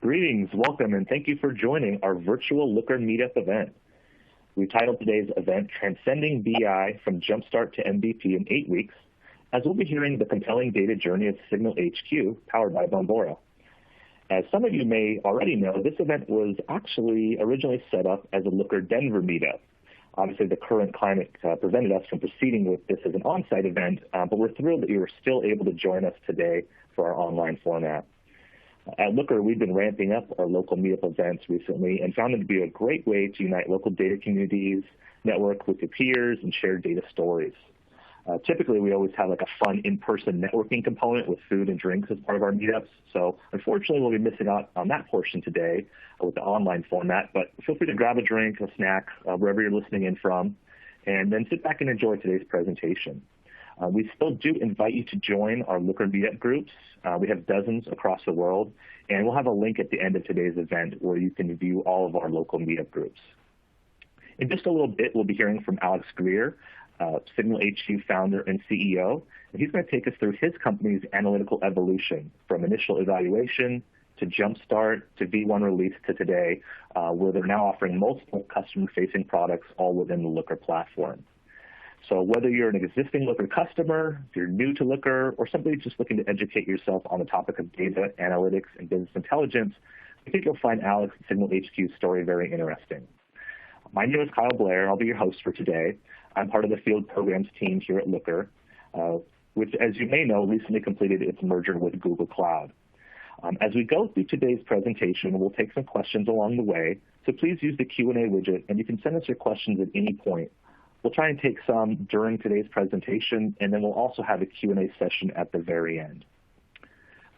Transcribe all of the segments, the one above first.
Greetings, welcome, and thank you for joining our virtual Looker Meetup event. We titled today's event, Transcending BI from Jumpstart to MVP in 8 weeks, as we'll be hearing the compelling data journey of SingleHQ, powered by Bombora. As some of you may already know, this event was actually originally set up as a Looker Denver meetup. Obviously, the current climate prevented us from proceeding with this as an on-site event, but we're thrilled that you were still able to join us today for our online format. At Looker, we've been ramping up our local meetup events recently and found them to be a great way to unite local data communities, network with your peers, and share data stories. Typically, we always have like a fun in-person networking component with food and drinks as part of our meetups. So unfortunately, we'll be missing out on that portion today with the online format, but feel free to grab a drink, a snack, wherever you're listening in from, and then sit back and enjoy today's presentation. We still do invite you to join our Looker meetup groups. We have dozens across the world, and we'll have a link at the end of today's event where you can view all of our local meetup groups. In just a little bit, we'll be hearing from Alex Greer, SingleHQ founder and CEO, and he's going to take us through his company's analytical evolution from initial evaluation to Jumpstart to V1 release to today, where they're now offering multiple customer-facing products all within the Looker platform. So whether you're an existing Looker customer, if you're new to Looker, or simply just looking to educate yourself on the topic of data, analytics, and business intelligence, I think you'll find Alex and SingleHQ's story very interesting. My name is Kyle Blair. I'll be your host for today. I'm part of the field programs team here at Looker, which, as you may know, recently completed its merger with Google Cloud. As we go through today's presentation, we'll take some questions along the way, so please use the Q&A widget, and you can send us your questions at any point. We'll try and take some during today's presentation, and then we'll also have a Q&A session at the very end.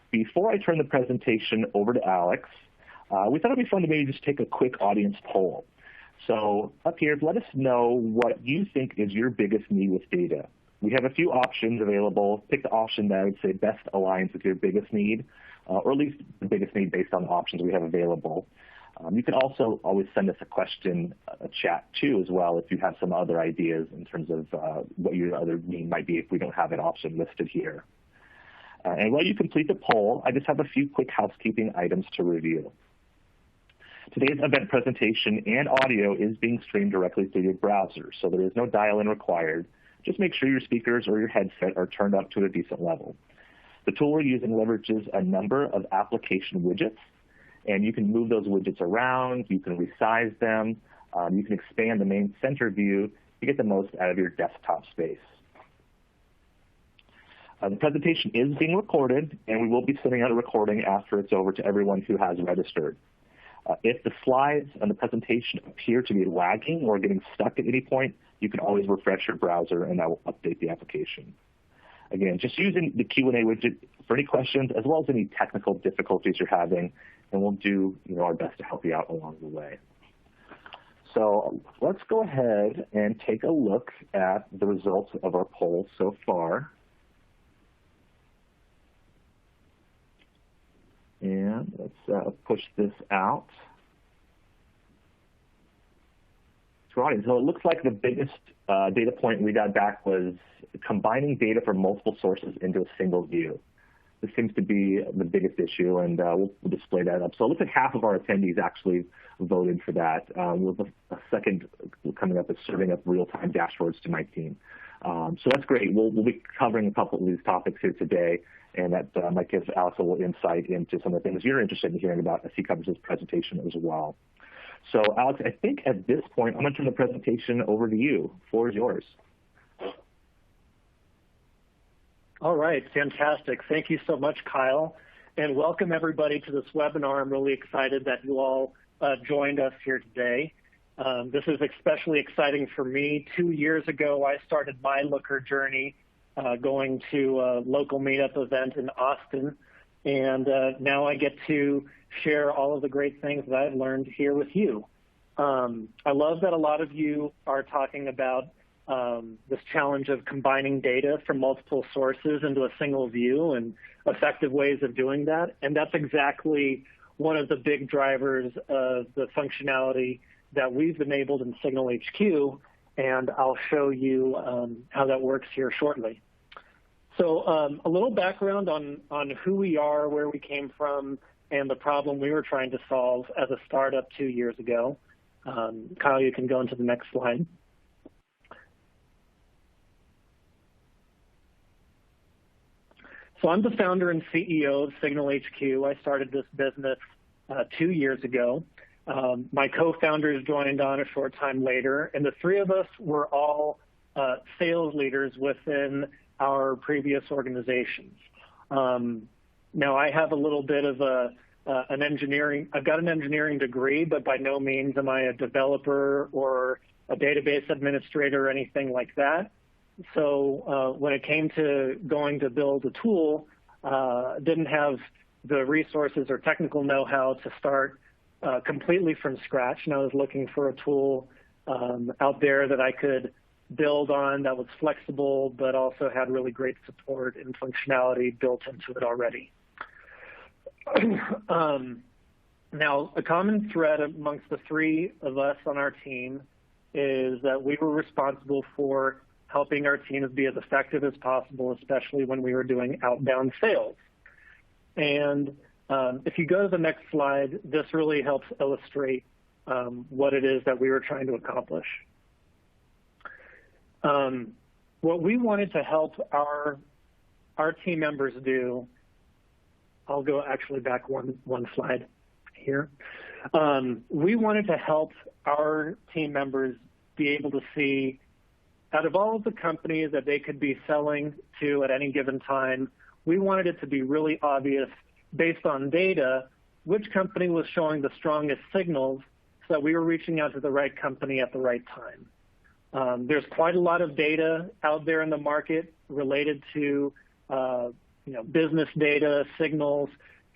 Before I turn the presentation over to Alex, we thought it'd be fun to maybe just take a quick audience poll. So up here, let us know what you think is your biggest need with data. We have a few options available. Pick the option that I would say best aligns with your biggest need, or at least the biggest need based on the options we have available. You can also always send us a question, a chat too, as well, if you have some other ideas in terms of what your other need might be if we don't have an option listed here. And while you complete the poll, I just have a few quick housekeeping items to review. Today's event presentation and audio is being streamed directly through your browser, so there is no dial-in required. Just make sure your speakers or your headset are turned up to a decent level. The tool we're using leverages a number of application widgets, and you can move those widgets around, you can resize them, you can expand the main center view to get the most out of your desktop space. The presentation is being recorded, and we will be sending out a recording after it's over to everyone who has registered. If the slides and the presentation appear to be lagging or getting stuck at any point, you can always refresh your browser and that will update the application. Again, just using the Q&A widget for any questions as well as any technical difficulties you're having, and we'll do our best to help you out along the way. So let's go ahead and take a look at the results of our poll so far. And let's push this out to our audience. So it looks like the biggest data point we got back was combining data from multiple sources into a single view. This seems to be the biggest issue, and we'll display that up. So it looks like half of our attendees actually voted for that. With a second coming up is serving up real-time dashboards to my team. So that's great. We'll be covering a couple of these topics here today, and that might give Alex a little insight into some of the things you're interested in hearing about as he covers his presentation as well. So Alex, I think at this point, I'm going to turn the presentation over to you. The floor is yours. All right, fantastic. Thank you so much, Kyle, and welcome everybody to this webinar. I'm really excited that you all joined us here today. This is especially exciting for me. 2 years ago, I started my Looker journey going to a local meetup event in Austin, and now I get to share all of the great things that I've learned here with you. I love that a lot of you are talking about this challenge of combining data from multiple sources into a single view and effective ways of doing that. And that's exactly one of the big drivers of the functionality that we've enabled in SingleHQ, and I'll show you how that works here shortly. So a little background on who we are, where we came from, and the problem we were trying to solve as a startup 2 years ago. Kyle, you can go into the next slide. So I'm the founder and CEO of SingleHQ. I started this business 2 years ago. My co-founders joined on a short time later, and the three of us were all sales leaders within our previous organizations. Now, I have a little bit of an engineering degree, but by no means am I a developer or a database administrator or anything like that. So when it came to going to build a tool, didn't have the resources or technical know-how to start completely from scratch, and I was looking for a tool out there that I could build on that was flexible, but also had really great support and functionality built into it already. Now, a common thread amongst the three of us on our team is that we were responsible for helping our teams be as effective as possible, especially when we were doing outbound sales. And if you go to the next slide, this really helps illustrate what it is that we were trying to accomplish. What we wanted to help our team members do, I'll go actually back one slide here. We wanted to help our team members be able to see, out of all of the companies that they could be selling to at any given time, we wanted it to be really obvious, based on data, which company was showing the strongest signals so that we were reaching out to the right company at the right time. There's quite a lot of data out there in the market related to business data, signals,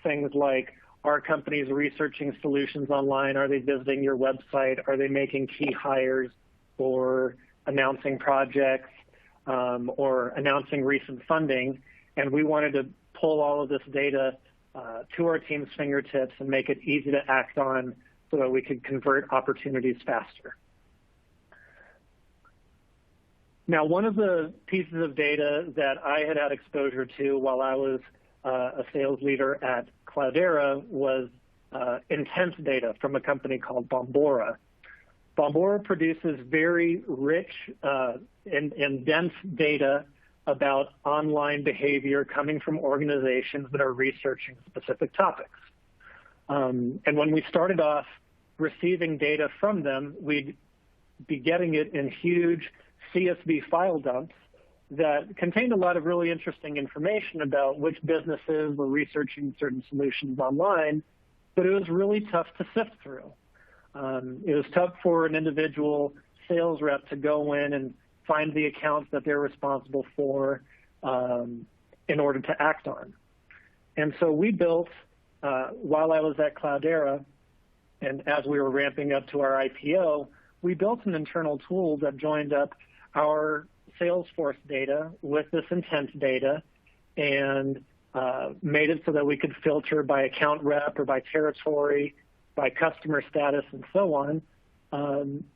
things like, are companies researching solutions online? Are they visiting your website? Are they making key hires or announcing projects or announcing recent funding? And we wanted to pull all of this data to our team's fingertips and make it easy to act on so that we could convert opportunities faster. Now, one of the pieces of data that I had exposure to while I was a sales leader at Cloudera was intent data from a company called Bombora. Bombora produces very rich and dense data about online behavior coming from organizations that are researching specific topics. And when we started off receiving data from them, we'd be getting it in huge CSV file dumps that contained a lot of really interesting information about which businesses were researching certain solutions online, but it was really tough to sift through. It was tough for an individual sales rep to go in and find the accounts that they're responsible for in order to act on. And so we built, while I was at Cloudera, and as we were ramping up to our IPO, we built an internal tool that joined up our Salesforce data with this intent data and made it so that we could filter by account rep or by territory, by customer status, and so on,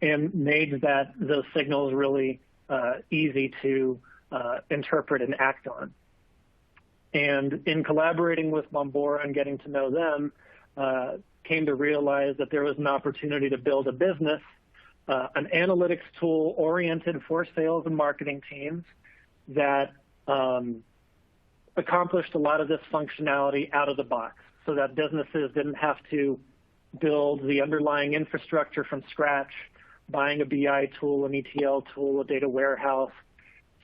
and made those signals really easy to interpret and act on. And in collaborating with Bombora and getting to know them, came to realize that there was an opportunity to build a business, an analytics tool oriented for sales and marketing teams that accomplished a lot of this functionality out of the box so that businesses didn't have to build the underlying infrastructure from scratch, buying a BI tool, an ETL tool, a data warehouse,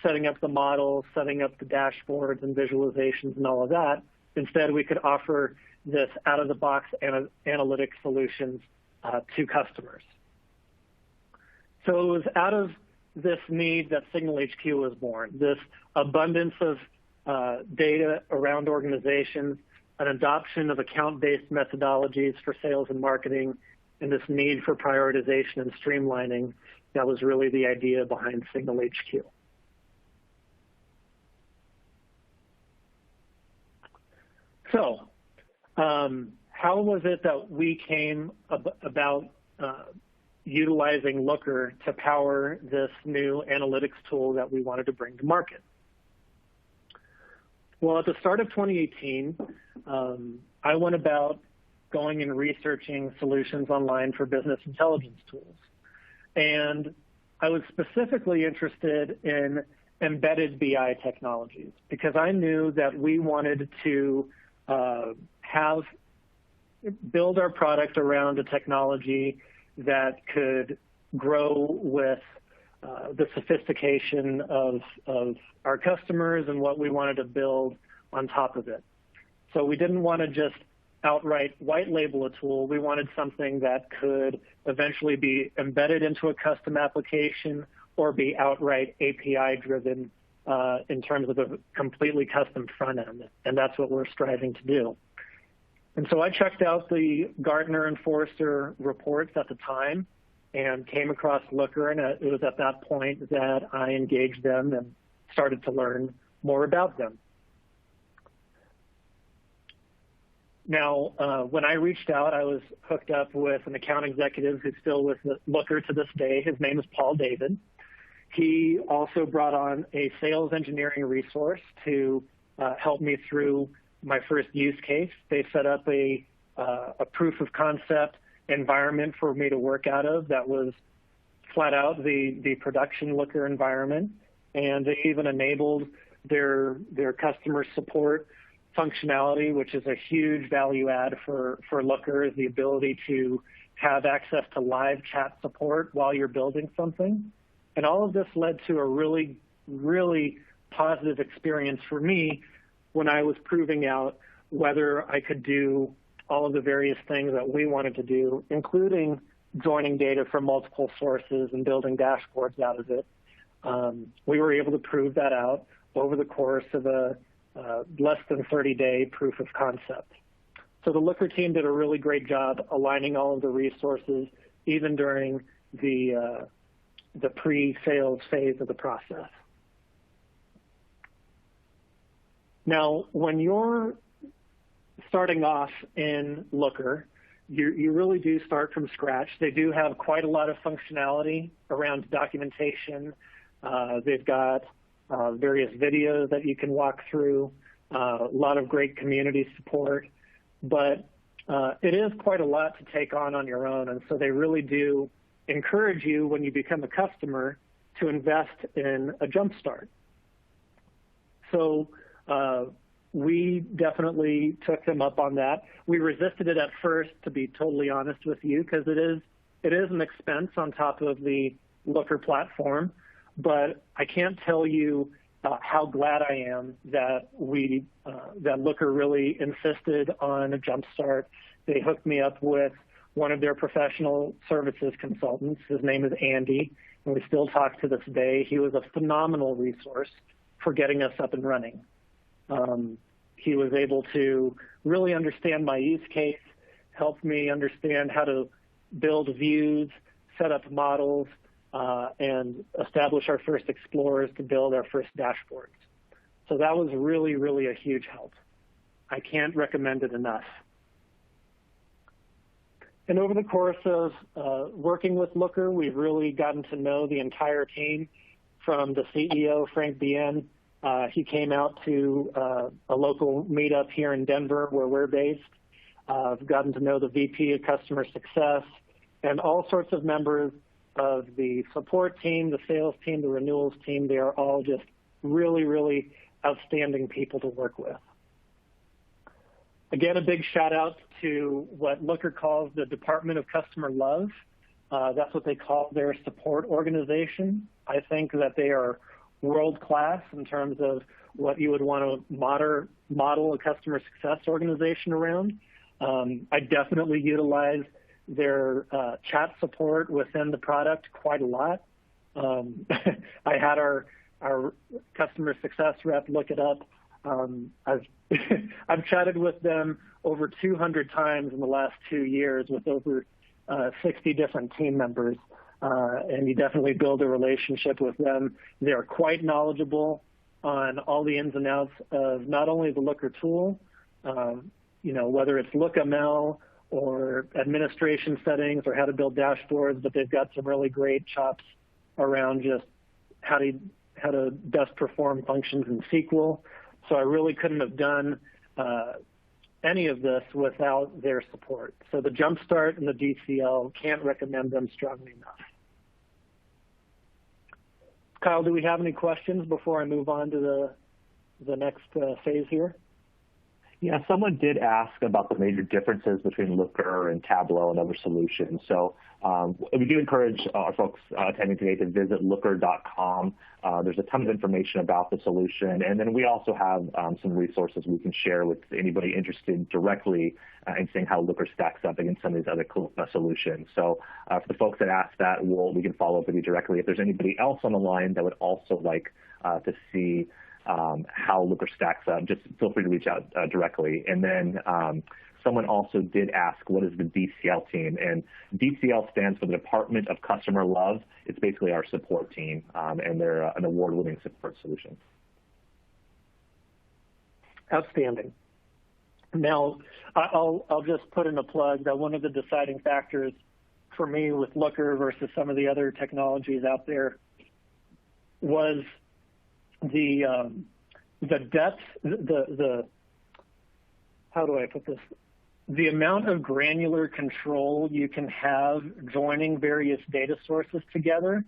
setting up the models, setting up the dashboards and visualizations and all of that. Instead, we could offer this out-of-the-box analytics solutions to customers. So it was out of this need that SingleHQ was born, this abundance of data around organizations, an adoption of account-based methodologies for sales and marketing, and this need for prioritization and streamlining. That was really the idea behind SingleHQ. So how was it that we came about utilizing Looker to power this new analytics tool that we wanted to bring to market? Well, at the start of 2018, I went about going and researching solutions online for business intelligence tools. And I was specifically interested in embedded BI technologies because I knew that we wanted to build our product around a technology that could grow with the sophistication of our customers and what we wanted to build on top of it. So we didn't want to just outright white label a tool. We wanted something that could eventually be embedded into a custom application or be outright API driven in terms of a completely custom front end. And that's what we're striving to do. And so I checked out the Gartner and Forrester reports at the time and came across Looker, and it was at that point that I engaged them and started to learn more about them. Now, when I reached out, I was hooked up with an account executive who's still with Looker to this day. His name is Paul David. He also brought on a sales engineering resource to help me through my first use case. They set up a proof of concept environment for me to work out of that was flat out the production Looker environment, and they even enabled their customer support functionality, which is a huge value add for Looker, is the ability to have access to live chat support while you're building something. And all of this led to a really, really positive experience for me when I was proving out whether I could do all of the various things that we wanted to do, including joining data from multiple sources and building dashboards out of it. We were able to prove that out over the course of a less than 30-day proof of concept. So the Looker team did a really great job aligning all of the resources, even during the pre-sales phase of the process. Now, when you're starting off in Looker, you really do start from scratch. They do have quite a lot of functionality around documentation. They've got various videos that you can walk through, a lot of great community support, but it is quite a lot to take on your own, and so they really do encourage you when you become a customer to invest in a Jumpstart. So we definitely took them up on that. We resisted it at first, to be totally honest with you, because it is an expense on top of the Looker platform. But I can't tell you how glad I am that that Looker really insisted on a Jumpstart. They hooked me up with one of their professional services consultants. His name is Andy, and we still talk to this day. He was a phenomenal resource for getting us up and running. He was able to really understand my use case, help me understand how to build views, set up models, and establish our first explorers to build our first dashboards. So that was really, really a huge help. I can't recommend it enough. And over the course of working with Looker, we've really gotten to know the entire team, from the CEO, Frank Bien. He came out to a local meetup here in Denver where we're based. I've gotten to know the VP of Customer Success and all sorts of members of the support team, the sales team, the renewals team. They are all just really, really outstanding people to work with. Again, a big shout out to what Looker calls the Department of Customer Love. That's what they call their support organization. I think that they are world-class in terms of what you would want to model a customer success organization around. I definitely utilize their chat support within the product quite a lot. I had our customer success rep look it up. I've chatted with them over 200 times in the last 2 years with over 60 different team members. And you definitely build a relationship with them. They are quite knowledgeable on all the ins and outs of not only the Looker tool, whether it's LookML or administration settings or how to build dashboards, but they've got some really great chops around just how to best perform functions in SQL. So I really couldn't have done any of this without their support. So the Jumpstart and the DCL, can't recommend them strongly enough. Kyle, do we have any questions before I move on to the next phase here? Yeah, someone did ask about the major differences between Looker and Tableau and other solutions. So we do encourage our folks attending today to visit looker.com. There's a ton of information about the solution. And then we also have some resources we can share with anybody interested directly in seeing how Looker stacks up against some of these other solutions. So for the folks that asked that, we can follow up with you directly. If there's anybody else on the line that would also like to see how Looker stacks up, just feel free to reach out directly. And then someone also did ask, what is the DCL team? And DCL stands for the Department of Customer Love. It's basically our support team, and they're an award-winning support solution. Outstanding. Now, I'll just put in a plug that one of the deciding factors for me with Looker versus some of the other technologies out there was the depth, how do I put this? The amount of granular control you can have joining various data sources together,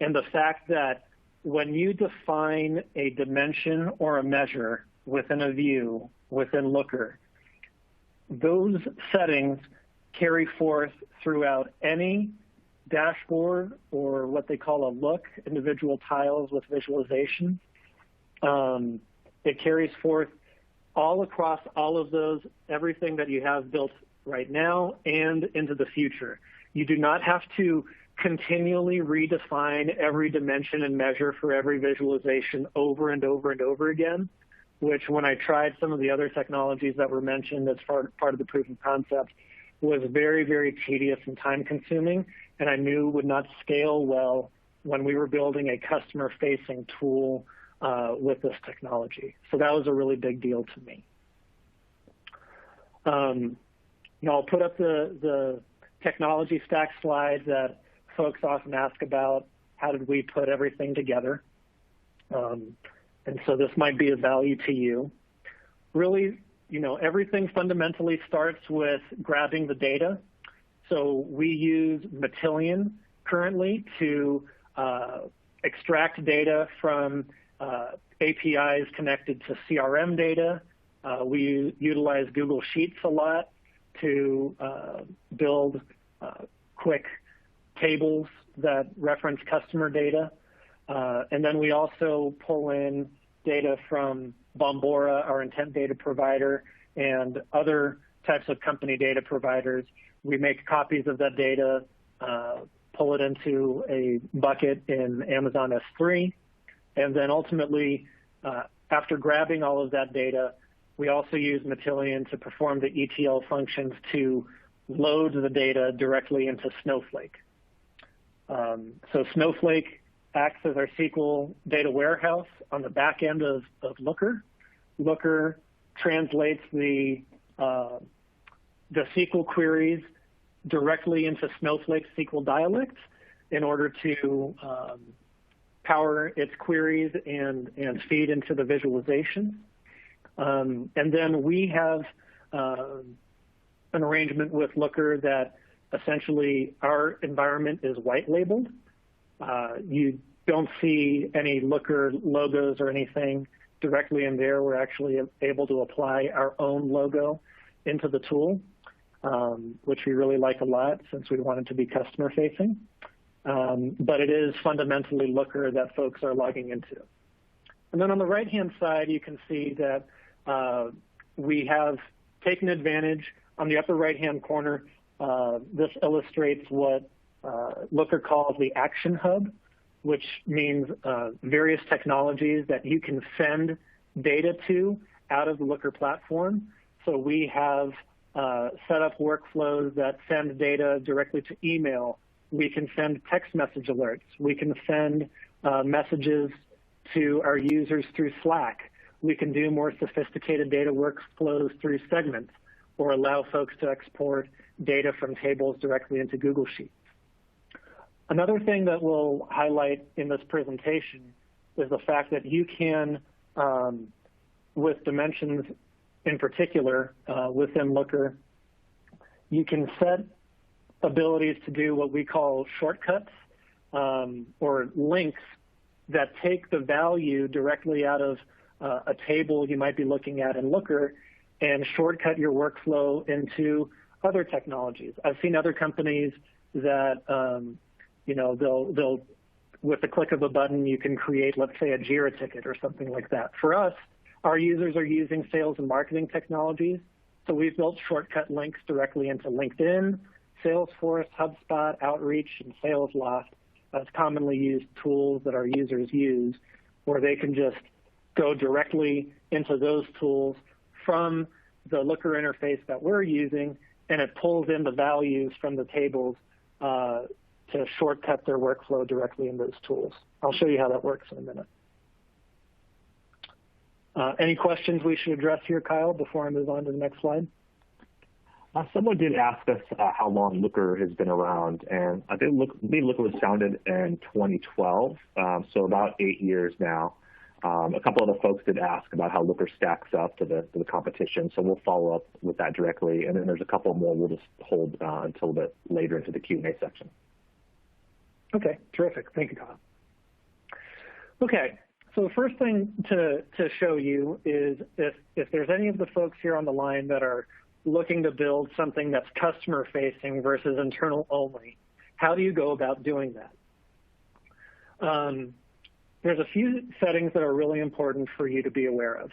and the fact that when you define a dimension or a measure within a view, within Looker, those settings carry forth throughout any dashboard or what they call a look, individual tiles with visualization. It carries forth all across all of those, everything that you have built right now and into the future. You do not have to continually redefine every dimension and measure for every visualization over and over and over again, which when I tried some of the other technologies that were mentioned as part of the proof of concept was very, very tedious and time consuming, and I knew would not scale well when we were building a customer-facing tool with this technology. So that was a really big deal to me. Now I'll put up the technology stack slide that folks often ask about. How did we put everything together? And so this might be of value to you. Really, everything fundamentally starts with grabbing the data. So we use Matillion currently to extract data from APIs connected to CRM data. We utilize Google Sheets a lot to build quick tables that reference customer data. And then we also pull in data from Bombora, our intent data provider, and other types of company data providers. We make copies of that data, pull it into a bucket in Amazon S3, and then ultimately, after grabbing all of that data, we also use Matillion to perform the ETL functions to load the data directly into Snowflake. So Snowflake acts as our SQL data warehouse on the back end of Looker. Looker translates the SQL queries directly into Snowflake SQL Dialect in order to power its queries and feed into the visualization. And then we have an arrangement with Looker that essentially our environment is white labeled. You don't see any Looker logos or anything directly in there. We're actually able to apply our own logo into the tool, which we really like a lot since we want it to be customer facing. But it is fundamentally Looker that folks are logging into. And then on the right-hand side, you can see that we have taken advantage on the upper right-hand corner. This illustrates what Looker calls the Action Hub, which means various technologies that you can send data to out of the Looker platform. So we have set up workflows that send data directly to email. We can send text message alerts. We can send messages to our users through Slack. We can do more sophisticated data workflows through Segments, or allow folks to export data from tables directly into Google Sheets. Another thing that we'll highlight in this presentation is the fact that you can, with dimensions in particular within Looker, you can set abilities to do what we call shortcuts or links that take the value directly out of a table you might be looking at in Looker and shortcut your workflow into other technologies. I've seen other companies that, they'll with the click of a button, you can create, let's say, a Jira ticket or something like that. For us, our users are using sales and marketing technologies, so we've built shortcut links directly into LinkedIn, Salesforce, HubSpot, Outreach, and SalesLoft as commonly used tools that our users use, where they can just go directly into those tools from the Looker interface that we're using, and it pulls in the values from the tables to shortcut their workflow directly in those tools. I'll show you how that works in a minute. Any questions we should address here, Kyle, before I move on to the next slide? Someone did ask us how long Looker has been around, and I think Looker was founded in 2012, so about 8 years now. A couple other folks did ask about how Looker stacks up to the competition, so we'll follow up with that directly. And then there's a couple more we'll just hold until a bit later into the Q&A section. Okay, terrific. Thank you, Kyle. Okay, so the first thing to show you is if there's any of the folks here on the line that are looking to build something that's customer-facing versus internal only, how do you go about doing that? There's a few settings that are really important for you to be aware of.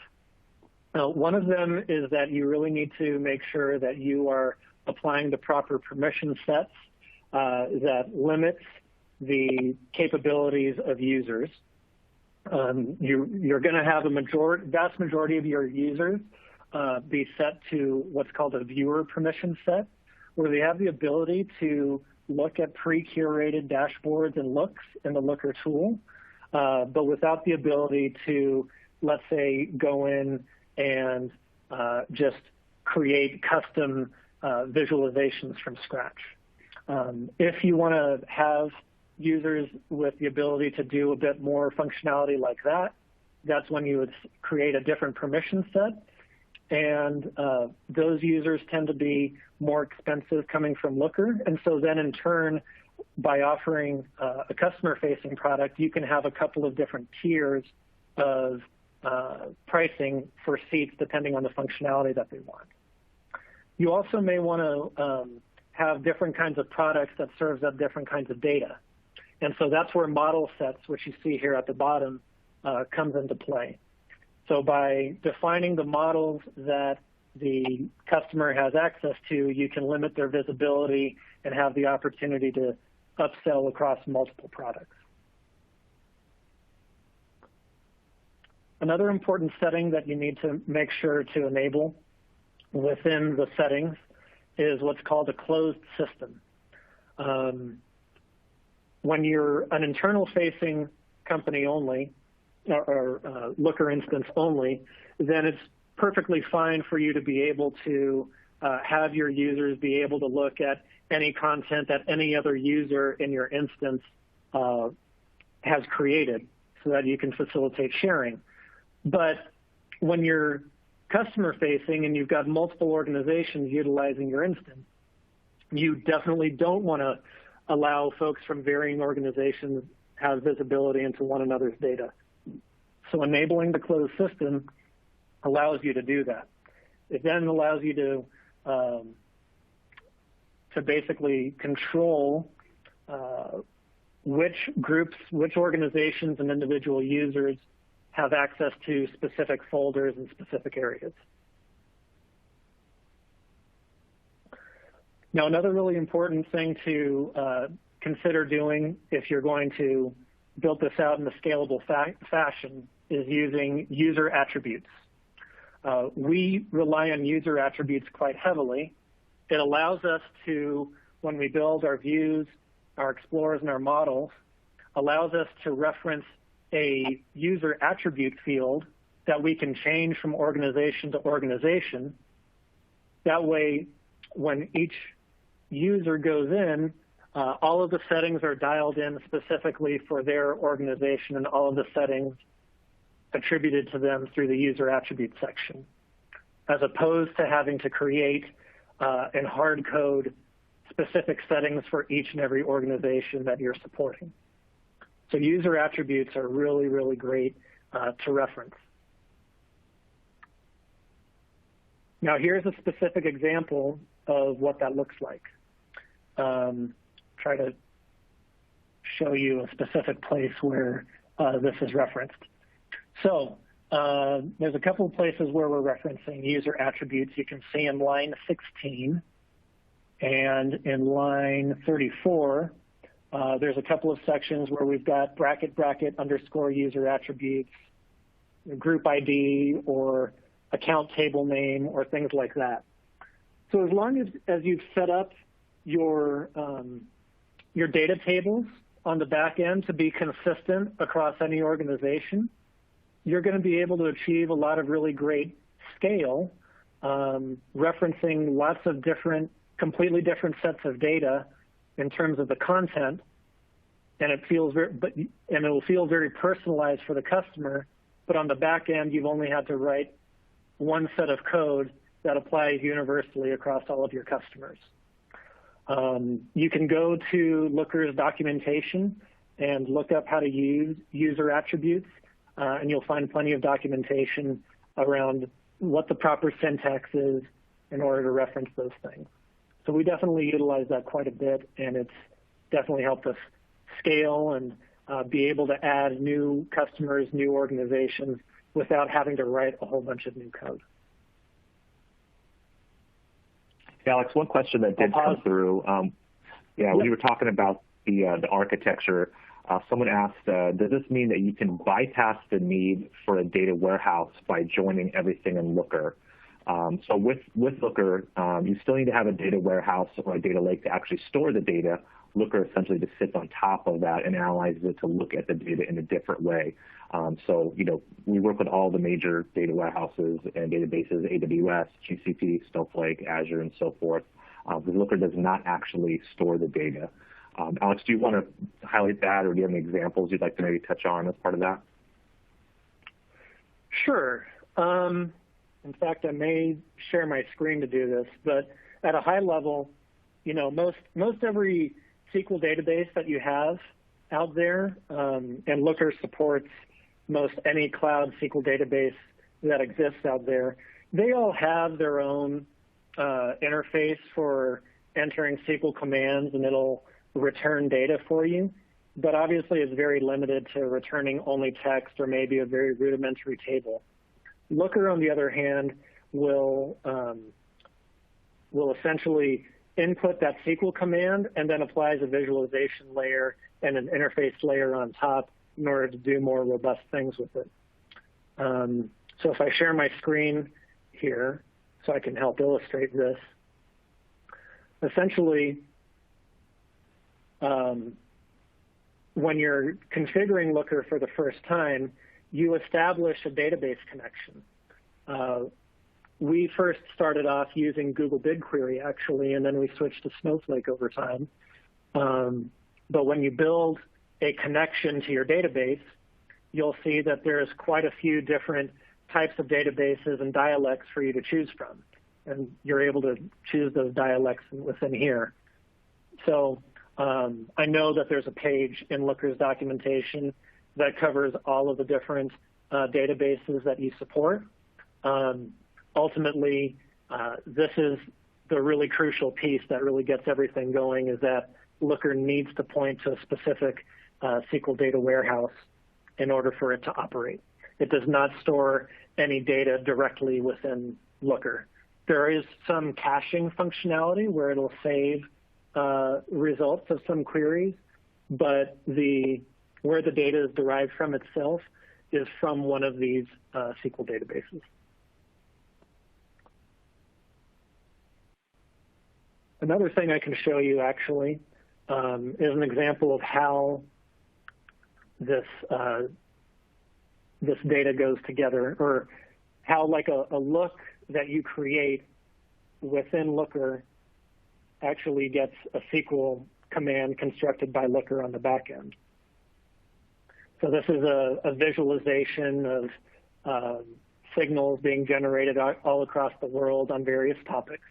One of them is that you really need to make sure that you are applying the proper permission sets that limits the capabilities of users. You're going to have a vast majority of your users be set to what's called a viewer permission set, where they have the ability to look at pre-curated dashboards and looks in the Looker tool, but without the ability to, let's say, go in and just create custom visualizations from scratch. If you want to have users with the ability to do a bit more functionality like that, that's when you would create a different permission set. And those users tend to be more expensive coming from Looker. And so then in turn, by offering a customer-facing product, you can have a couple of different tiers of pricing for seats depending on the functionality that they want. You also may want to have different kinds of products that serves up different kinds of data. And so that's where model sets, which you see here at the bottom, comes into play. So by defining the models that the customer has access to, you can limit their visibility and have the opportunity to upsell across multiple products. Another important setting that you need to make sure to enable within the settings is what's called a closed system. When you're an internal-facing company only, or Looker instance only, then it's perfectly fine for you to be able to have your users be able to look at any content that any other user in your instance has created so that you can facilitate sharing. But when you're customer-facing and you've got multiple organizations utilizing your instance, you definitely don't want to allow folks from varying organizations have visibility into one another's data. So enabling the closed system allows you to do that. It then allows you to basically control which groups, which organizations and individual users have access to specific folders in specific areas. Now, another really important thing to consider doing if you're going to build this out in a scalable fashion is using user attributes. We rely on user attributes quite heavily. It allows us to, when we build our views, our explorers, and our models, allows us to reference a user attribute field that we can change from organization to organization. That way, when each user goes in, all of the settings are dialed in specifically for their organization and all of the settings attributed to them through the user attribute section. as opposed to having to create and hard code specific settings for each and every organization that you're supporting. So user attributes are really, really great to reference. Now here's a specific example of what that looks like. Try to show you a specific place where this is referenced. So there's a couple of places where we're referencing user attributes. You can see in line 16 and in line 34, there's a couple of sections where we've got bracket, bracket, underscore user attributes, group ID, or account table name, or things like that. So as long as you've set up your data tables on the back end to be consistent across any organization, you're going to be able to achieve a lot of really great scale, referencing lots of completely different sets of data in terms of the content, and it will feel very personalized for the customer. But on the back end, you've only had to write one set of code that applies universally across all of your customers. You can go to Looker's documentation and look up how to use user attributes, and you'll find plenty of documentation around what the proper syntax is in order to reference those things. So we definitely utilize that quite a bit, and it's definitely helped us scale and be able to add new customers, new organizations, without having to write a whole bunch of new code. Alex, one question that did come through. When you were talking about the architecture, someone asked, does this mean that you can bypass the need for a data warehouse by joining everything in Looker? So with Looker, you still need to have a data warehouse or a data lake to actually store the data. Looker essentially just sits on top of that and analyzes it to look at the data in a different way. So, we work with all the major data warehouses and databases, AWS, GCP, Snowflake, Azure, and so forth. But Looker does not actually store the data. Alex, do you want to highlight that, or do you have any examples you'd like to maybe touch on as part of that? Sure. In fact, I may share my screen to do this, but at a high level, most every SQL database that you have out there, and Looker supports most any cloud SQL database that exists out there, they all have their own interface for entering SQL commands, and it'll return data for you. But obviously, it's very limited to returning only text or maybe a very rudimentary table. Looker, on the other hand, will essentially input that SQL command and then applies a visualization layer and an interface layer on top in order to do more robust things with it. So if I share my screen here so I can help illustrate this, essentially, when you're configuring Looker for the first time, you establish a database connection. We first started off using Google BigQuery, actually, and then we switched to Snowflake over time. But when you build a connection to your database, you'll see that there's quite a few different types of databases and dialects for you to choose from. And you're able to choose those dialects within here. So I know that there's a page in Looker's documentation that covers all of the different databases that you support. Ultimately, this is the really crucial piece that really gets everything going, is that Looker needs to point to a specific SQL data warehouse in order for it to operate. It does not store any data directly within Looker. There is some caching functionality where it'll save results of some queries, but where the data is derived from itself is from one of these SQL databases. Another thing I can show you, actually, is an example of how this data goes together, or how like a look that you create within Looker actually gets a SQL command constructed by Looker on the back end. So this is a visualization of signals being generated all across the world on various topics.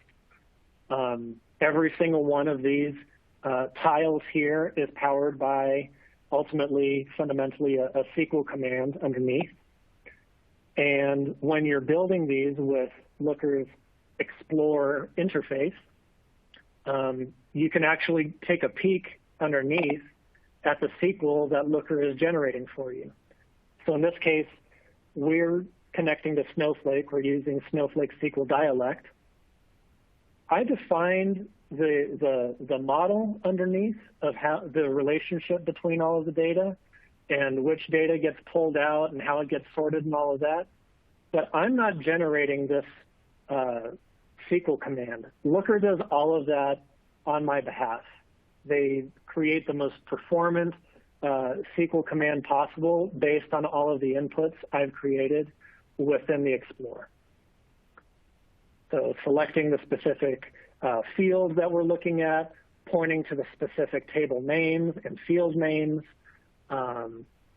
Every single one of these tiles here is powered by, ultimately, fundamentally, a SQL command underneath. And when you're building these with Looker's Explore interface, you can actually take a peek underneath at the SQL that Looker is generating for you. So in this case, we're connecting to Snowflake. We're using Snowflake SQL Dialect. I defined the model underneath of how the relationship between all of the data and which data gets pulled out and how it gets sorted and all of that. But I'm not generating this SQL command. Looker does all of that on my behalf. They create the most performant SQL command possible based on all of the inputs I've created within the Explorer. So selecting the specific fields that we're looking at, pointing to the specific table names and field names,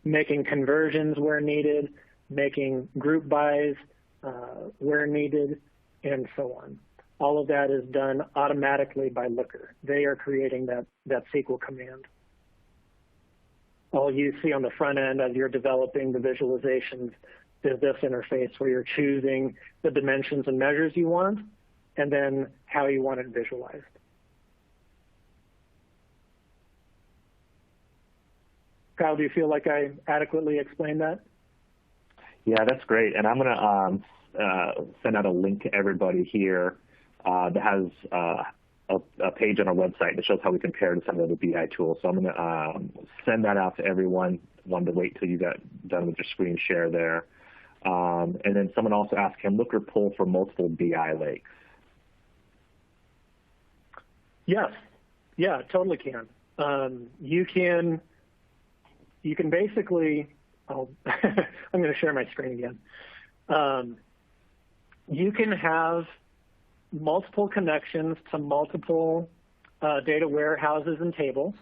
making conversions where needed, making group bys where needed, and so on. All of that is done automatically by Looker. They are creating that SQL command. All you see on the front end as you're developing the visualizations is this interface where you're choosing the dimensions and measures you want, and then how you want it visualized. Kyle, do you feel like I adequately explained that? Yeah, that's great. And I'm going to send out a link to everybody here that has a page on our website that shows how we compare to some of the BI tools. So I'm going to send that out to everyone. Wanted to wait till you got done with your screen share there. And then someone also asked, can Looker pull from multiple BI lakes? Yes. Yeah, it totally can. You can basically, I'm going to share my screen again. You can have multiple connections to multiple data warehouses and tables.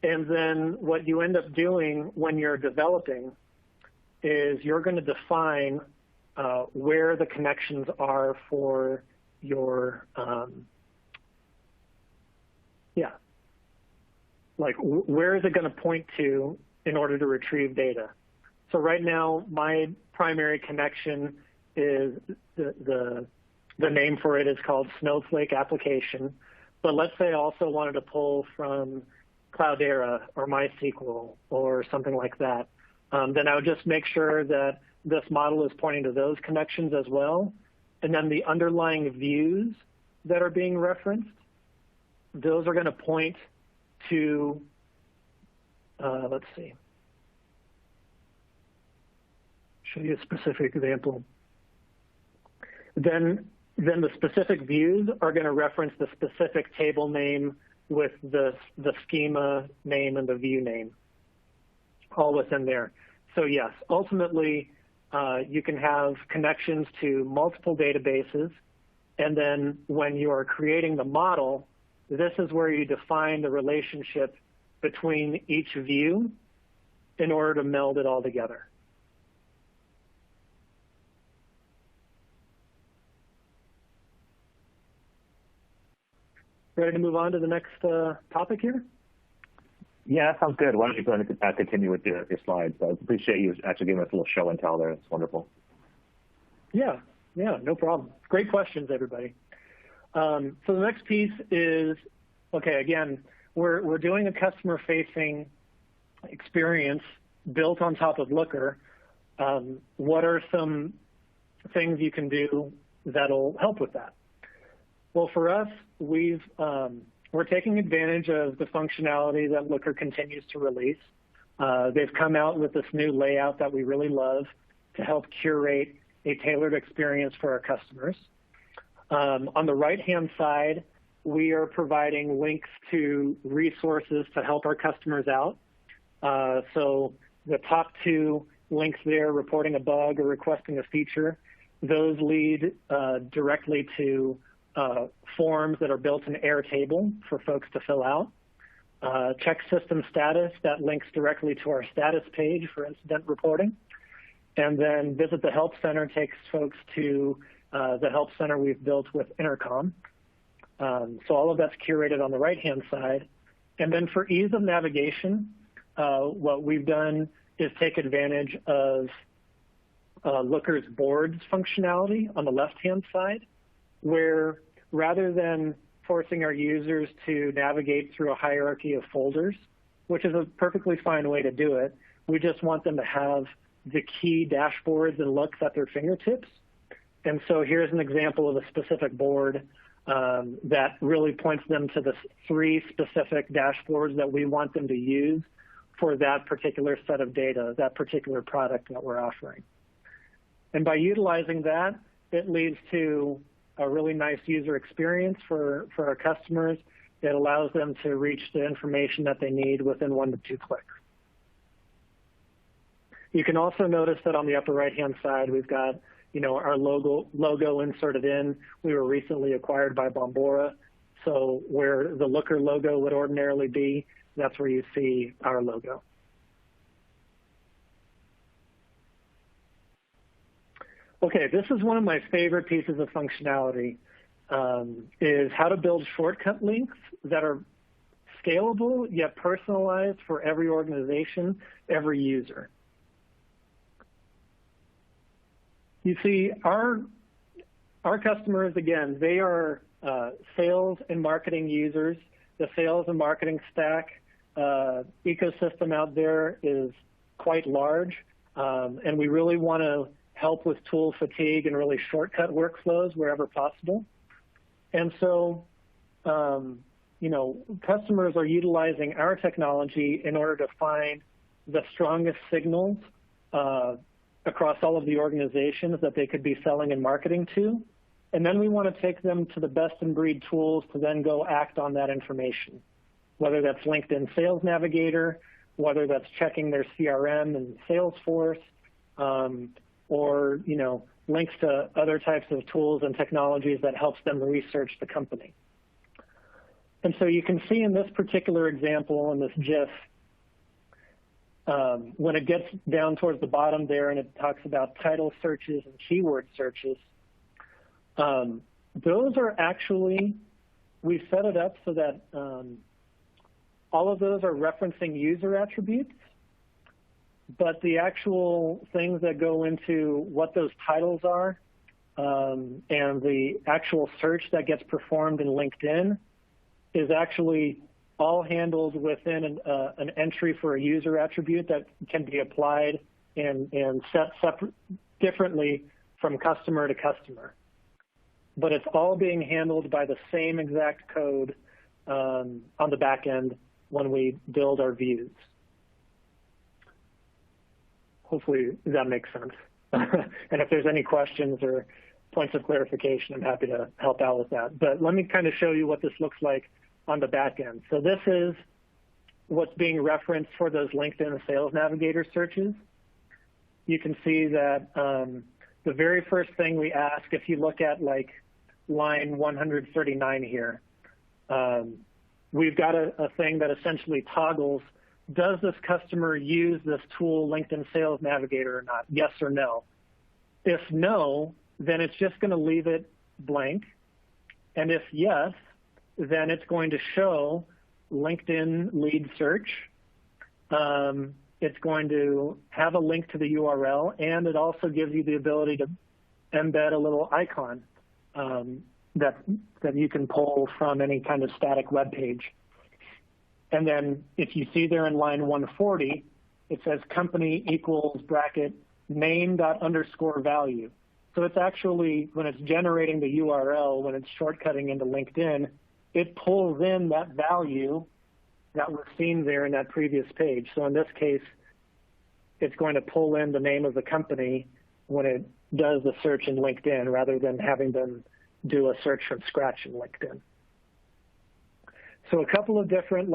And then what you end up doing when you're developing is you're going to define where the connections are for your, where is it going to point to in order to retrieve data. So right now, my primary connection is the name for it is called Snowflake Application. But let's say I also wanted to pull from Cloudera or MySQL or something like that. Then I would just make sure that this model is pointing to those connections as well. And then the underlying views that are being referenced, those are going to point to, let's see, show you a specific example. Then the specific views are going to reference the specific table name with the schema name and the view name, all within there. So yes, ultimately, you can have connections to multiple databases, and then when you are creating the model, this is where you define the relationship between each view in order to meld it all together. Ready to move on to the next topic here? Yeah, that sounds good. Why don't you go ahead and continue with your slides? I appreciate you actually giving us a little show and tell there. It's wonderful. Yeah, no problem. Great questions, everybody. So the next piece is, okay, again, we're doing a customer-facing experience built on top of Looker. What are some things you can do that'll help with that? Well, for us, we're taking advantage of the functionality that Looker continues to release. They've come out with this new layout that we really love to help curate a tailored experience for our customers. On the right-hand side, we are providing links to resources to help our customers out. So the top two links there, reporting a bug or requesting a feature, those lead directly to forms that are built in Airtable for folks to fill out. Check system status, that links directly to our status page for incident reporting. And then Visit the Help Center takes folks to the Help Center we've built with Intercom. So all of that's curated on the right-hand side. And then for ease of navigation, what we've done is take advantage of Looker's boards functionality on the left-hand side, where rather than forcing our users to navigate through a hierarchy of folders, which is a perfectly fine way to do it, we just want them to have the key dashboards and looks at their fingertips. And so here's an example of a specific board that really points them to the 3 specific dashboards that we want them to use for that particular set of data, that particular product that we're offering. And by utilizing that, it leads to a really nice user experience for our customers. It allows them to reach the information that they need within 1 to 2 clicks. You can also notice that on the upper right-hand side, we've got our logo inserted in. We were recently acquired by Bombora, so where the Looker logo would ordinarily be, that's where you see our logo. Okay, this is one of my favorite pieces of functionality, is how to build shortcut links that are scalable yet personalized for every organization, every user. You see, our customers, again, they are sales and marketing users. The sales and marketing stack ecosystem out there is quite large, and we really want to help with tool fatigue and really shortcut workflows wherever possible. And so, customers are utilizing our technology in order to find the strongest signals across all of the organizations that they could be selling and marketing to. And then we want to take them to the best-in-breed tools to then go act on that information, whether that's LinkedIn Sales Navigator, whether that's checking their CRM and Salesforce, or links to other types of tools and technologies that helps them research the company. And so you can see in this particular example, in this GIF, when it gets down towards the bottom there and it talks about title searches and keyword searches, those are actually, we've set it up so that all of those are referencing user attributes, but the actual things that go into what those titles are and the actual search that gets performed in LinkedIn is actually all handled within an entry for a user attribute that can be applied and set separate differently from customer to customer. But it's all being handled by the same exact code on the back end when we build our views. Hopefully that makes sense. And if there's any questions or points of clarification, I'm happy to help out with that. But let me kind of show you what this looks like on the back end. So this is what's being referenced for those LinkedIn Sales Navigator searches. You can see that the very first thing we ask, if you look at like line 139 here, we've got a thing that essentially toggles, does this customer use this tool, LinkedIn Sales Navigator, or not? Yes or no. If no, then it's just going to leave it blank. And if yes, then it's going to show LinkedIn lead search. It's going to have a link to the URL, and it also gives you the ability to embed a little icon that you can pull from any kind of static web page. And then if you see there in line 140, it says company equals bracket name._value. So it's actually, when it's generating the URL, when it's shortcutting into LinkedIn, it pulls in that value that was seen there in that previous page. So in this case, it's going to pull in the name of the company when it does the search in LinkedIn rather than having them do a search from scratch in LinkedIn. So a couple of different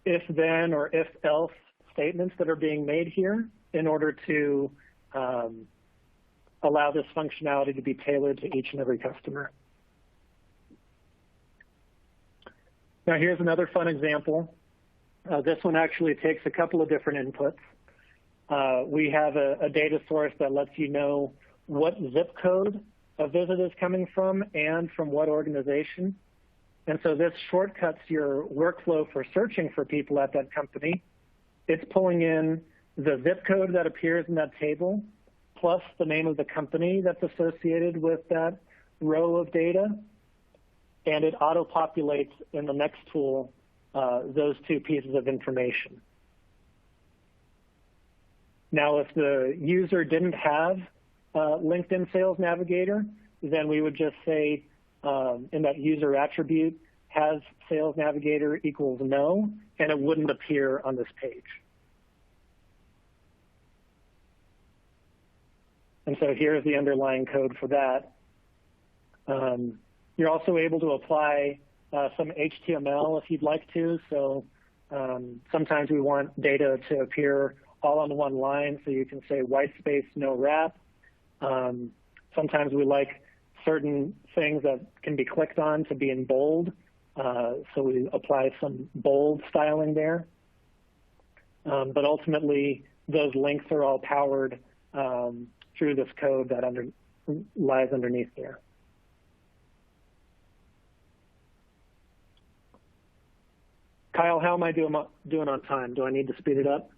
if-then or if-else statements that are being made here in order to allow this functionality to be tailored to each and every customer. Now here's another fun example. This one actually takes a couple of different inputs. we have a data source that lets you know what zip code a visit is coming from and from what organization. And so this shortcuts your workflow for searching for people at that company. It's pulling in the zip code that appears in that table, plus the name of the company that's associated with that row of data, and it auto-populates in the next tool those two pieces of information. Now, if the user didn't have LinkedIn Sales Navigator, then we would just say in that user attribute, has Sales Navigator equals no, and it wouldn't appear on this page. And so here's the underlying code for that. You're also able to apply some HTML if you'd like to. So sometimes we want data to appear all on one line, so you can say white space, no wrap. Sometimes we like certain things that can be clicked on to be in bold, so we apply some bold styling there. But ultimately, those links are all powered through this code that lies underneath there. Kyle, how am I doing on time? Do I need to speed it up?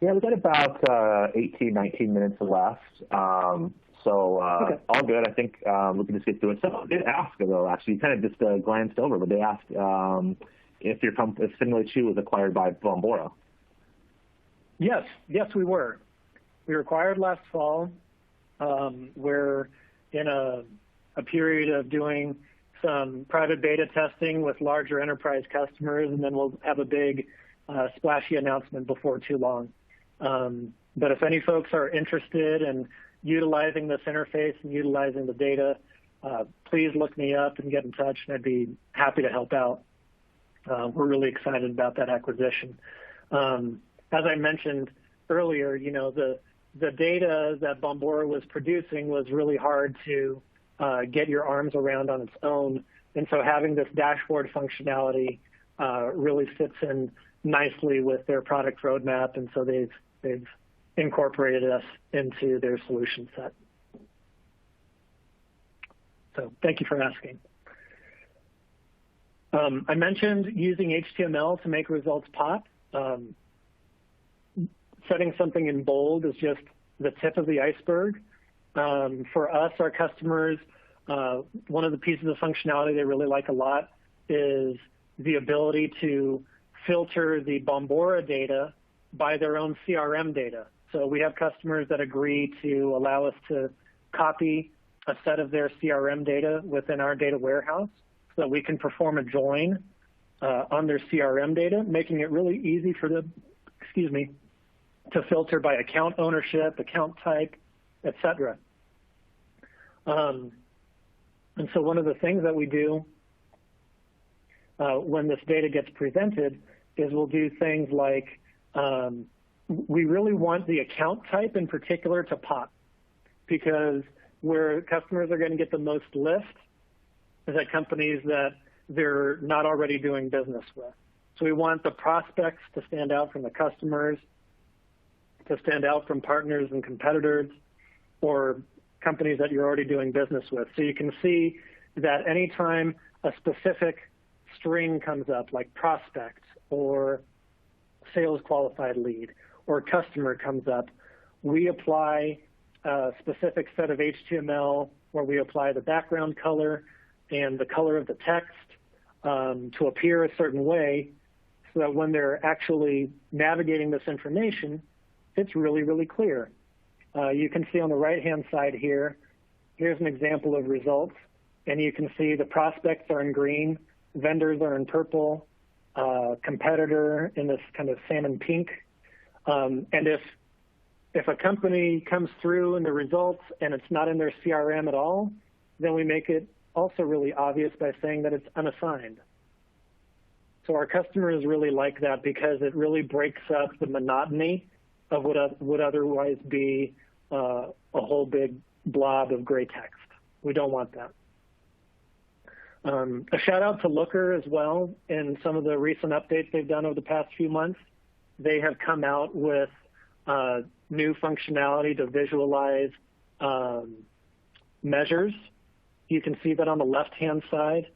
Yeah, we've got about 18, 19 minutes left. Okay. All good. I think we can just get through it. Someone did ask, though, actually, you kind of just glanced over, but they asked if SingleHQ was acquired by Bombora. Yes, we were. We were acquired last fall. We're in a period of doing some private beta testing with larger enterprise customers, and then we'll have a big splashy announcement before too long. But if any folks are interested in utilizing this interface and utilizing the data, please look me up and get in touch, and I'd be happy to help out. We're really excited about that acquisition. As I mentioned earlier, the data that Bombora was producing was really hard to get your arms around on its own, and so having this dashboard functionality really fits in nicely with their product roadmap, and so they've incorporated us into their solution set. So thank you for asking. I mentioned using HTML to make results pop. Setting something in bold is just the tip of the iceberg. For us, our customers, one of the pieces of functionality they really like a lot is the ability to filter the Bombora data by their own CRM data. So we have customers that agree to allow us to copy a set of their CRM data within our data warehouse so that we can perform a join on their CRM data, making it really easy for them, to filter by account ownership, account type, et cetera. And so one of the things that we do when this data gets presented is we'll do things like we really want the account type in particular to pop, because where customers are going to get the most lift is at companies that they're not already doing business with. So we want the prospects to stand out from the customers, to stand out from partners and competitors, or companies that you're already doing business with. So you can see that anytime a specific string comes up, like prospect or sales qualified lead or customer comes up, we apply a specific set of HTML where we apply the background color and the color of the text to appear a certain way so that when they're actually navigating this information, it's really, really clear. You can see on the right-hand side here, here's an example of results, and you can see the prospects are in green, vendors are in purple, competitor in this kind of salmon pink. And if a company comes through in the results and it's not in their CRM at all, then we make it also really obvious by saying that it's unassigned. So our customers really like that because it really breaks up the monotony of what would otherwise be a whole big blob of gray text. We don't want that. A shout out to Looker as well. In some of the recent updates they've done over the past few months, they have come out with new functionality to visualize measures. You can see that on the left-hand side.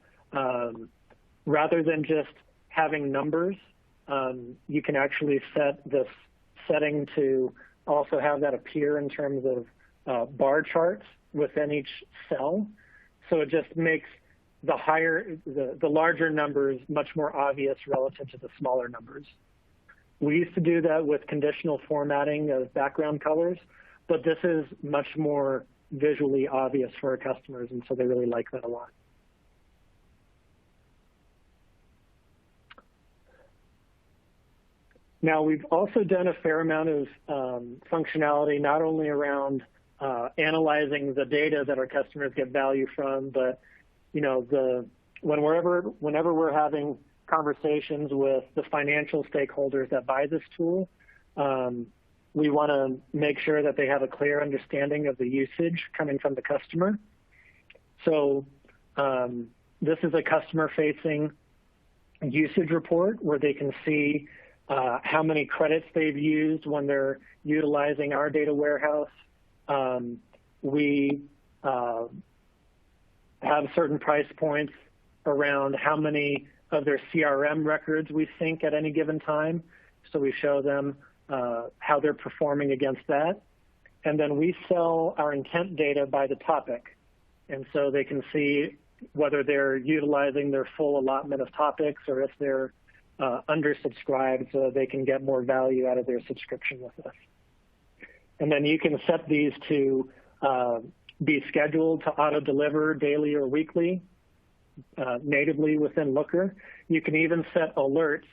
Rather than just having numbers, you can actually set this setting to also have that appear in terms of bar charts within each cell. So it just makes the larger numbers much more obvious relative to the smaller numbers. We used to do that with conditional formatting of background colors, but this is much more visually obvious for our customers, and so they really like that a lot. Now, we've also done a fair amount of functionality, not only around analyzing the data that our customers get value from, but whenever we're having conversations with the financial stakeholders that buy this tool, we want to make sure that they have a clear understanding of the usage coming from the customer. So this is a customer-facing usage report where they can see how many credits they've used when they're utilizing our data warehouse. We have certain price points around how many of their CRM records we sync at any given time. So we show them how they're performing against that. And then we sell our intent data by the topic. And so they can see whether they're utilizing their full allotment of topics or if they're undersubscribed so they can get more value out of their subscription with us. And then you can set these to be scheduled to auto-deliver daily or weekly, natively within Looker. You can even set alerts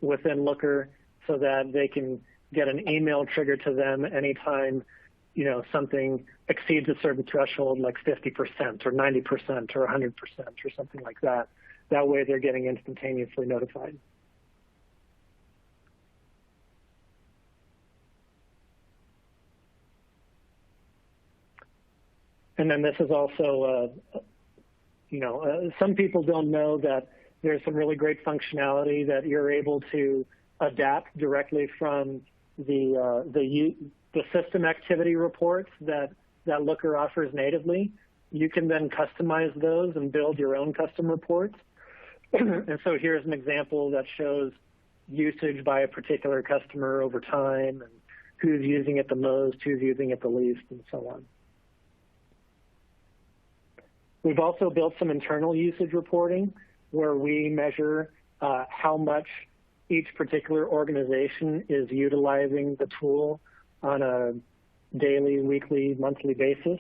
within Looker so that they can get an email trigger to them anytime something exceeds a certain threshold, like 50% or 90% or 100% or something like that. That way they're getting instantaneously notified. And then this is also, some people don't know that there's some really great functionality that you're able to adapt directly from the system activity reports that Looker offers natively. You can then customize those and build your own custom reports. And so here's an example that shows usage by a particular customer over time and who's using it the most, who's using it the least, and so on. We've also built some internal usage reporting where we measure how much each particular organization is utilizing the tool on a daily, weekly, monthly basis.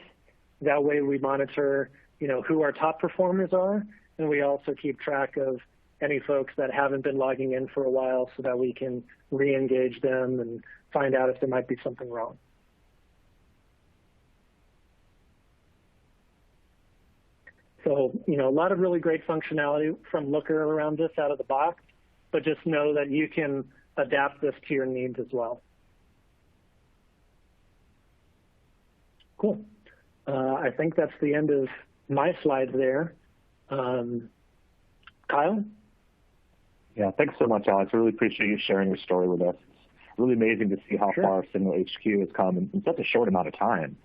That way we monitor, who our top performers are, and we also keep track of any folks that haven't been logging in for a while so that we can re-engage them and find out if there might be something wrong. So, a lot of really great functionality from Looker around this out of the box, but just know that you can adapt this to your needs as well. Cool. I think that's the end of my slides there. Kyle? Yeah, thanks so much, Alex. I really appreciate you sharing your story with us. It's really amazing to see how far SingleHQ has come in such a short amount of time.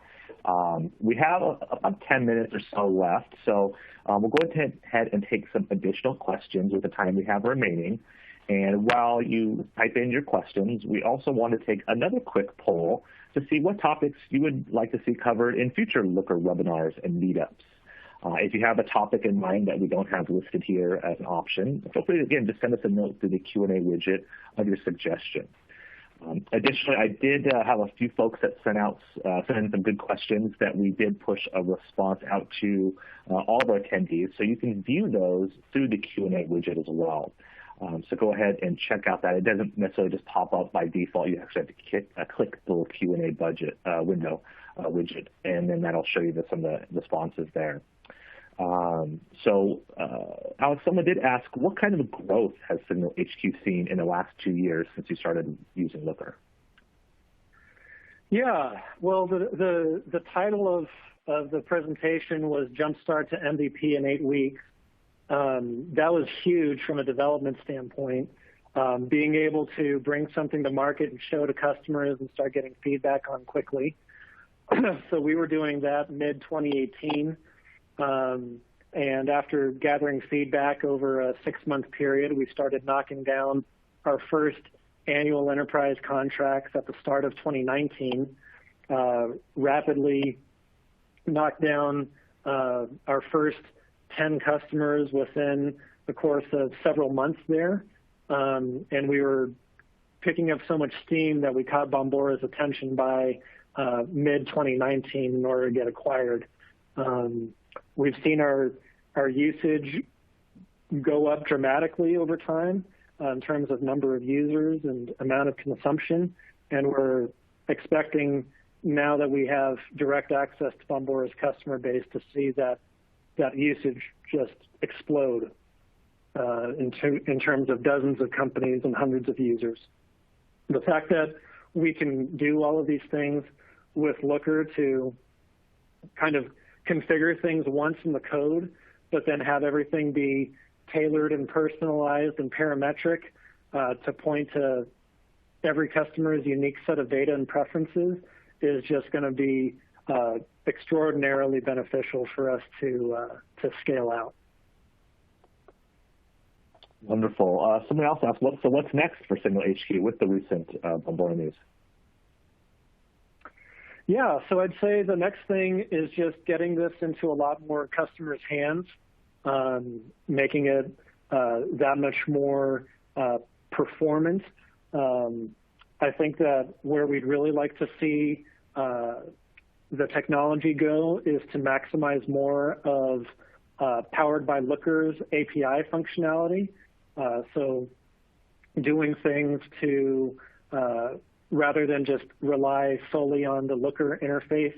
We have about 10 minutes or so left, so we'll go ahead and take some additional questions with the time we have remaining. And while you type in your questions, we also want to take another quick poll to see what topics you would like to see covered in future Looker webinars and meetups. If you have a topic in mind that we don't have listed here as an option, feel free to, again, just send us a note through the Q&A widget of your suggestion. Additionally, I did have a few folks that sent in some good questions that we did push a response out to all of our attendees, so you can view those through the Q&A widget as well. So go ahead and check out that. It doesn't necessarily just pop up by default. You actually have to click the little Q&A window widget, and then that'll show you some of the responses there. Alex, someone did ask, what kind of growth has SingleHQ seen in the last 2 years since you started using Looker? Yeah, well, the title of the presentation was Jumpstart to MVP in 8 weeks. That was huge from a development standpoint. being able to bring something to market and show to customers and start getting feedback on quickly. So we were doing that mid-2018. And after gathering feedback over a 6-month period, we started knocking down our first annual enterprise contracts at the start of 2019, rapidly knocked down our first 10 customers within the course of several months there. And we were picking up so much steam that we caught Bombora's attention by mid-2019 in order to get acquired. We've seen our usage go up dramatically over time in terms of number of users and amount of consumption, and we're expecting now that we have direct access to Bombora's customer base to see that usage just explode in terms of dozens of companies and hundreds of users. The fact that we can do all of these things with Looker to kind of configure things once in the code, but then have everything be tailored and personalized and parametric to point to every customer's unique set of data and preferences is just going to be extraordinarily beneficial for us to scale out. Wonderful. Somebody else asked, what's next for SingleHQ with the recent Bombora news? Yeah, so I'd say the next thing is just getting this into a lot more customers' hands, making it that much more performant. I think that where we'd really like to see the technology go is to maximize more of Powered by Looker's API functionality. So doing things to, rather than just rely solely on the Looker interface,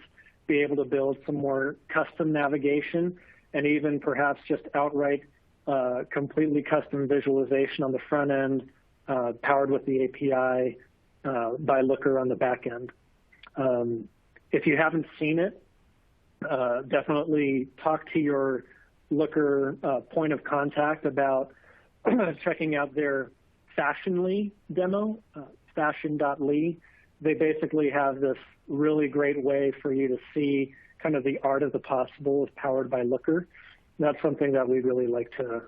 be able to build some more custom navigation and even perhaps just outright completely custom visualization on the front end, powered with the API by Looker on the back end. If you haven't seen it, definitely talk to your Looker point of contact about checking out their Fashionly demo, fashion.ly. They basically have this really great way for you to see kind of the art of the possible with Powered by Looker. That's something that we'd really like to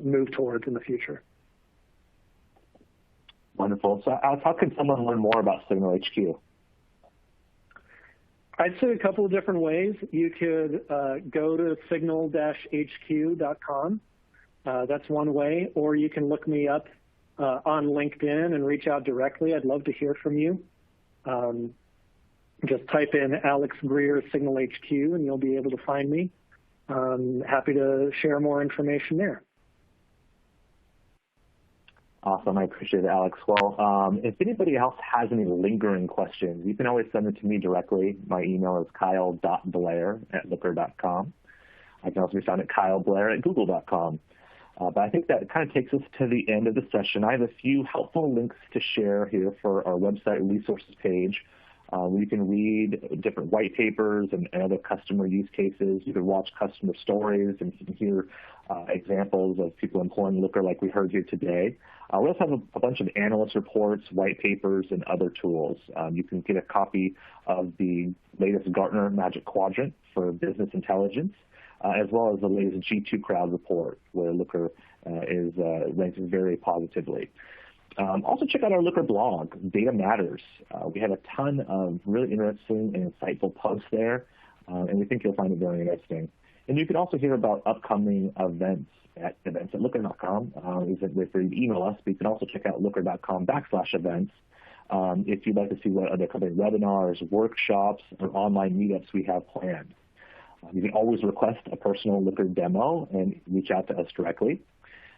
move towards in the future. Wonderful. So Alex, how can someone learn more about SingleHQ? I'd say a couple of different ways. You could go to signal-hq.com. That's one way. Or you can look me up on LinkedIn and reach out directly. I'd love to hear from you. Just type in Alex Greer SingleHQ and you'll be able to find me. Happy to share more information there. Awesome. I appreciate it, Alex. Well, if anybody else has any lingering questions, you can always send it to me directly. My email is kyle.blair@looker.com. I can also be found at kyleblair@google.com. But I think that kind of takes us to the end of the session. I have a few helpful links to share here for our website resources page. You can read different white papers and other customer use cases. You can watch customer stories and you can hear examples of people employing Looker like we heard here today. We also have a bunch of analyst reports, white papers, and other tools. You can get a copy of the latest Gartner Magic Quadrant for business intelligence, as well as the latest G2 Crowd report, where Looker is ranked very positively. Also check out our Looker blog, Data Matters. We have a ton of really interesting and insightful posts there, and we think you'll find it very interesting. And you can also hear about upcoming events at events@looker.com. Is a way for you to email us, but you can also check out looker.com/events if you'd like to see what other company webinars, workshops, or online meetups we have planned. You can always request a personal Looker demo and reach out to us directly.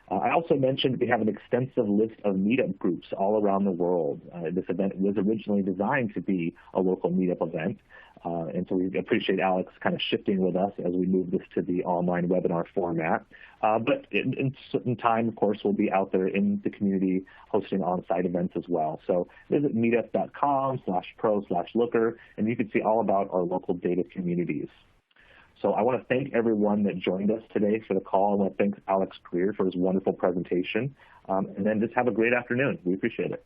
I also mentioned we have an extensive list of meetup groups all around the world. This event was originally designed to be a local meetup event, and so we appreciate Alex kind of shifting with us as we move this to the online webinar format. But in time, of course, we'll be out there in the community hosting on-site events as well. So visit meetup.com/pro/Looker, and you can see all about our local data communities. So I want to thank everyone that joined us today for the call. I want to thank Alex Greer for his wonderful presentation. And then just have a great afternoon. We appreciate it.